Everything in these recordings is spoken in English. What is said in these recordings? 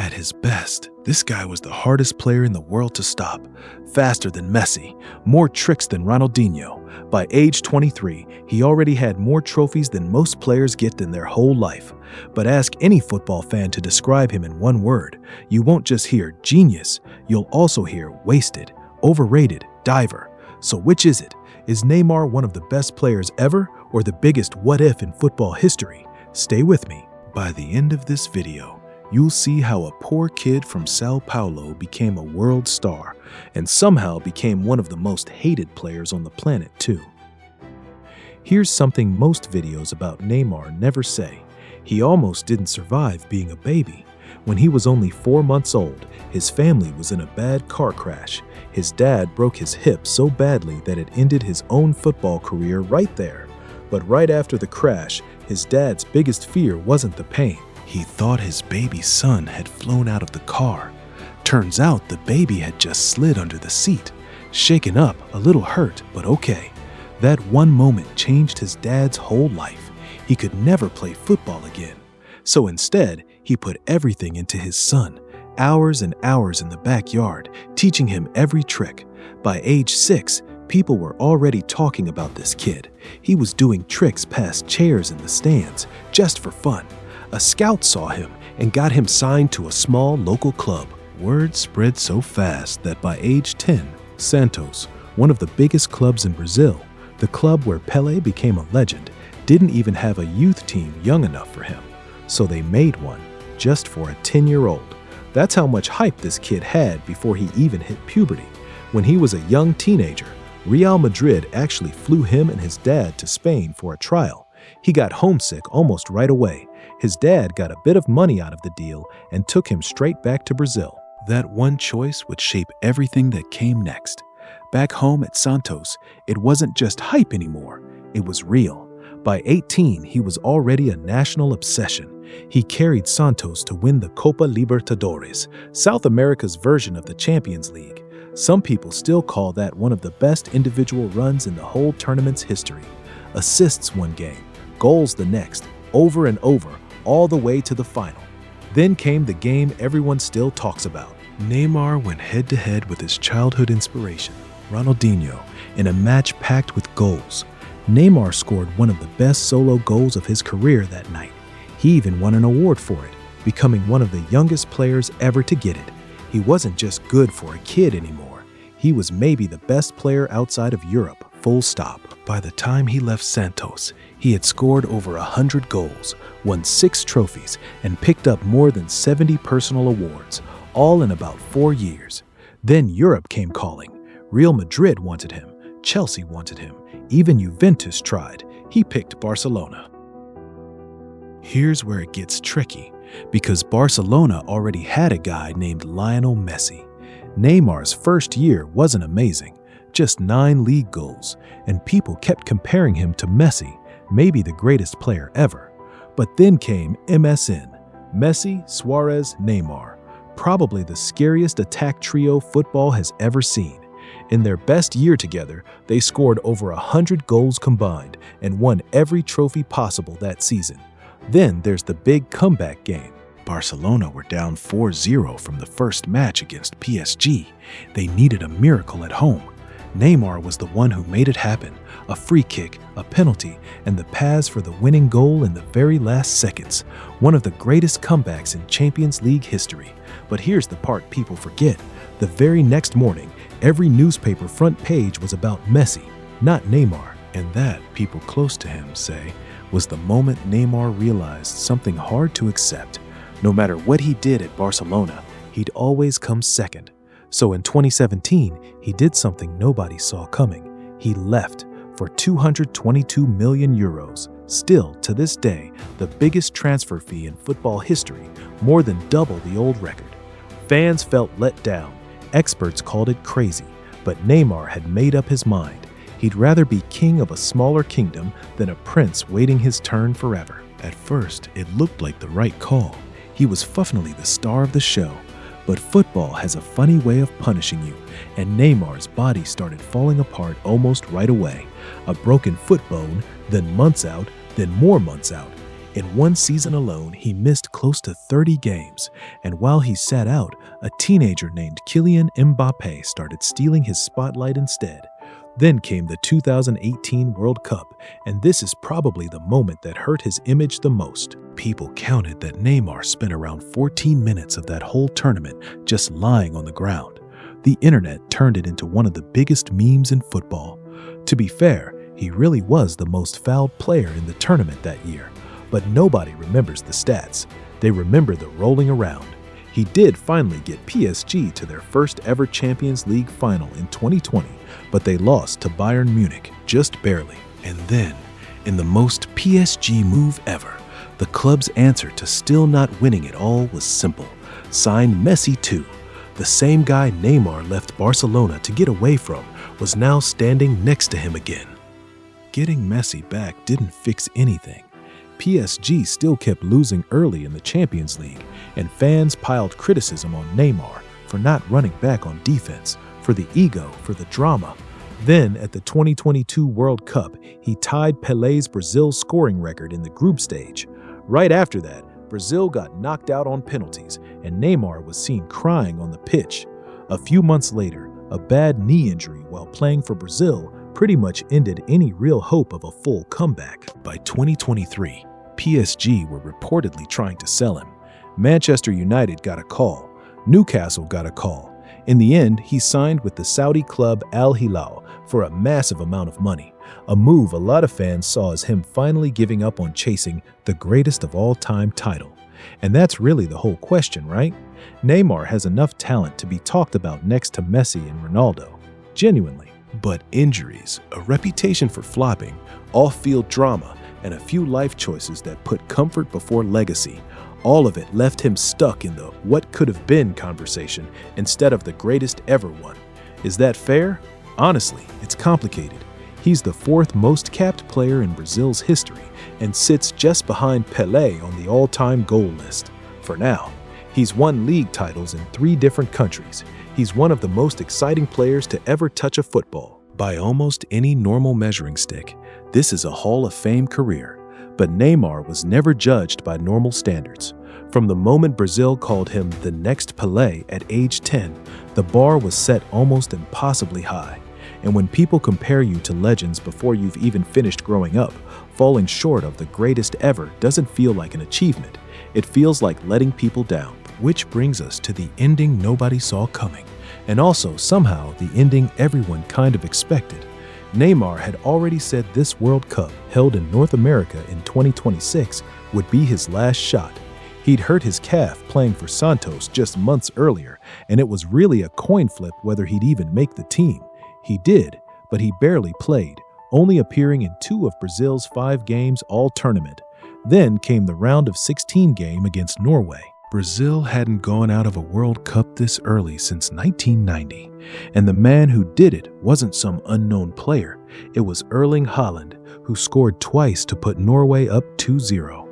At his best, this guy was the hardest player in the world to stop. Faster than Messi, more tricks than Ronaldinho. By age 23, he already had more trophies than most players get in their whole life. But ask any football fan to describe him in one word. You won't just hear genius, you'll also hear wasted, overrated, diver. So which is it? Is Neymar one of the best players ever, or the biggest what-if in football history? Stay with me. By the end of this video, you'll see how a poor kid from Sao Paulo became a world star and somehow became one of the most hated players on the planet too. Here's something most videos about Neymar never say. He almost didn't survive being a baby. When he was only 4 months old, his family was in a bad car crash. His dad broke his hip so badly that it ended his own football career right there. But right after the crash, his dad's biggest fear wasn't the pain. He thought his baby son had flown out of the car. Turns out the baby had just slid under the seat. Shaken up, a little hurt, but okay. That one moment changed his dad's whole life. He could never play football again. So instead, he put everything into his son. Hours and hours in the backyard, teaching him every trick. By age 6, people were already talking about this kid. He was doing tricks past chairs in the stands, just for fun. A scout saw him and got him signed to a small local club. Word spread so fast that by age 10, Santos, one of the biggest clubs in Brazil, the club where Pelé became a legend, didn't even have a youth team young enough for him. So they made one, just for a 10-year-old. That's how much hype this kid had before he even hit puberty. When he was a young teenager, Real Madrid actually flew him and his dad to Spain for a trial. He got homesick almost right away. His dad got a bit of money out of the deal and took him straight back to Brazil. That one choice would shape everything that came next. Back home at Santos, it wasn't just hype anymore, it was real. By 18, he was already a national obsession. He carried Santos to win the Copa Libertadores, South America's version of the Champions League. Some people still call that one of the best individual runs in the whole tournament's history. Assists one game, goals the next, over and over, all the way to the final. Then came the game everyone still talks about. Neymar went head-to-head with his childhood inspiration, Ronaldinho, in a match packed with goals. Neymar scored one of the best solo goals of his career that night. He even won an award for it, becoming one of the youngest players ever to get it. He wasn't just good for a kid anymore. He was maybe the best player outside of Europe, full stop. By the time he left Santos, he had scored over 100 goals, won 6 trophies, and picked up more than 70 personal awards, all in about 4 years. Then Europe came calling. Real Madrid wanted him, Chelsea wanted him, even Juventus tried. He picked Barcelona. Here's where it gets tricky, because Barcelona already had a guy named Lionel Messi. Neymar's first year wasn't amazing, just 9 league goals, and people kept comparing him to Messi, maybe the greatest player ever. But then came MSN, Messi, Suarez, Neymar, probably the scariest attack trio football has ever seen. In their best year together, they scored over 100 goals combined and won every trophy possible that season. Then there's the big comeback game. Barcelona were down 4-0 from the first match against PSG. They needed a miracle at home. Neymar was the one who made it happen. A free kick, a penalty, and the pass for the winning goal in the very last seconds. One of the greatest comebacks in Champions League history. But here's the part people forget. The very next morning, every newspaper front page was about Messi, not Neymar. And that, people close to him say, was the moment Neymar realized something hard to accept. No matter what he did at Barcelona, he'd always come second. So in 2017, he did something nobody saw coming. He left for 222 million euros. Still, to this day, the biggest transfer fee in football history, more than double the old record. Fans felt let down. Experts called it crazy, but Neymar had made up his mind. He'd rather be king of a smaller kingdom than a prince waiting his turn forever. At first, it looked like the right call. He was definitely the star of the show. But football has a funny way of punishing you, and Neymar's body started falling apart almost right away. A broken foot bone, then months out, then more months out. In one season alone, he missed close to 30 games, and while he sat out, a teenager named Kylian Mbappé started stealing his spotlight instead. Then came the 2018 World Cup, and this is probably the moment that hurt his image the most. People counted that Neymar spent around 14 minutes of that whole tournament just lying on the ground. The internet turned it into one of the biggest memes in football. To be fair, he really was the most fouled player in the tournament that year, but nobody remembers the stats. They remember the rolling around. He did finally get PSG to their first ever Champions League final in 2020, but they lost to Bayern Munich just barely. And then, in the most PSG move ever, the club's answer to still not winning it all was simple: sign Messi too. The same guy Neymar left Barcelona to get away from was now standing next to him again. Getting Messi back didn't fix anything. PSG still kept losing early in the Champions League, and fans piled criticism on Neymar for not running back on defense, for the ego, for the drama. Then, at the 2022 World Cup, he tied Pelé's Brazil scoring record in the group stage. Right after that, Brazil got knocked out on penalties, and Neymar was seen crying on the pitch. A few months later, a bad knee injury while playing for Brazil pretty much ended any real hope of a full comeback. By 2023, PSG were reportedly trying to sell him. Manchester United got a call. Newcastle got a call. In the end, he signed with the Saudi club Al Hilal for a massive amount of money, a move a lot of fans saw as him finally giving up on chasing the greatest of all time title. And that's really the whole question, right? Neymar has enough talent to be talked about next to Messi and Ronaldo. Genuinely. But injuries, a reputation for flopping, off-field drama, and a few life choices that put comfort before legacy, all of it left him stuck in the what could have been conversation instead of the greatest ever one. Is that fair? Honestly, it's complicated. He's the fourth most capped player in Brazil's history and sits just behind Pelé on the all-time goal list. For now, he's won league titles in 3 different countries. He's one of the most exciting players to ever touch a football. By almost any normal measuring stick, this is a Hall of Fame career. But Neymar was never judged by normal standards. From the moment Brazil called him the next Pelé at age 10, the bar was set almost impossibly high. And when people compare you to legends before you've even finished growing up, falling short of the greatest ever doesn't feel like an achievement. It feels like letting people down. Which brings us to the ending nobody saw coming, and also somehow the ending everyone kind of expected. Neymar had already said this World Cup, held in North America in 2026, would be his last shot. He'd hurt his calf playing for Santos just months earlier, and it was really a coin flip whether he'd even make the team. He did, but he barely played, only appearing in 2 of Brazil's 5 games all tournament. Then came the round of 16 game against Norway. Brazil hadn't gone out of a World Cup this early since 1990, and the man who did it wasn't some unknown player. It was Erling Haaland, who scored twice to put Norway up 2-0.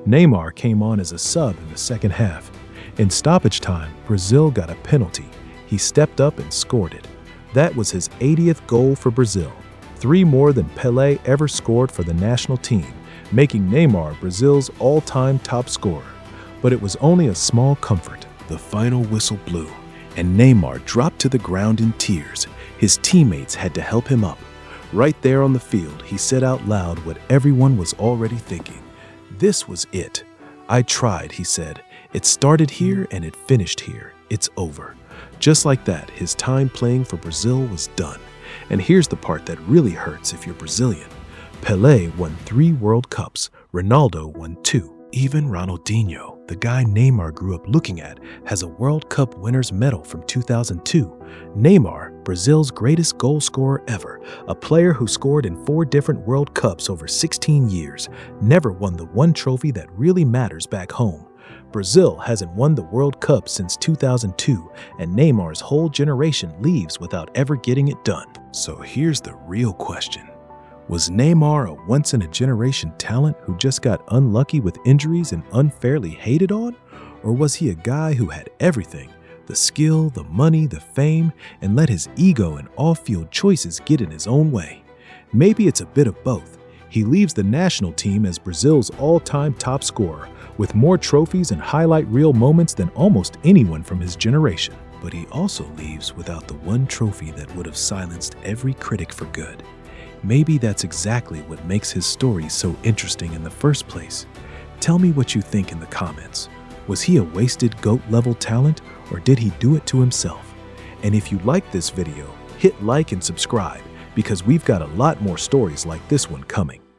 Neymar came on as a sub in the second half. In stoppage time, Brazil got a penalty. He stepped up and scored it. That was his 80th goal for Brazil, 3 more than Pelé ever scored for the national team, making Neymar Brazil's all-time top scorer. But it was only a small comfort. The final whistle blew, and Neymar dropped to the ground in tears. His teammates had to help him up. Right there on the field, he said out loud what everyone was already thinking. This was it. I tried, he said. It started here and it finished here. It's over. Just like that, his time playing for Brazil was done. And here's the part that really hurts if you're Brazilian. Pelé won 3 World Cups. Ronaldo won 2. Even Ronaldinho, the guy Neymar grew up looking at, has a World Cup winner's medal from 2002. Neymar, Brazil's greatest goal scorer ever, a player who scored in 4 different World Cups over 16 years, never won the one trophy that really matters back home. Brazil hasn't won the World Cup since 2002, and Neymar's whole generation leaves without ever getting it done. So here's the real question. Was Neymar a once-in-a-generation talent who just got unlucky with injuries and unfairly hated on? Or was he a guy who had everything, the skill, the money, the fame, and let his ego and off-field choices get in his own way? Maybe it's a bit of both. He leaves the national team as Brazil's all-time top scorer, with more trophies and highlight reel moments than almost anyone from his generation. But he also leaves without the one trophy that would have silenced every critic for good. Maybe that's exactly what makes his story so interesting in the first place. Tell me what you think in the comments. Was he a wasted GOAT-level talent, or did he do it to himself? And if you like this video, hit like and subscribe, because we've got a lot more stories like this one coming.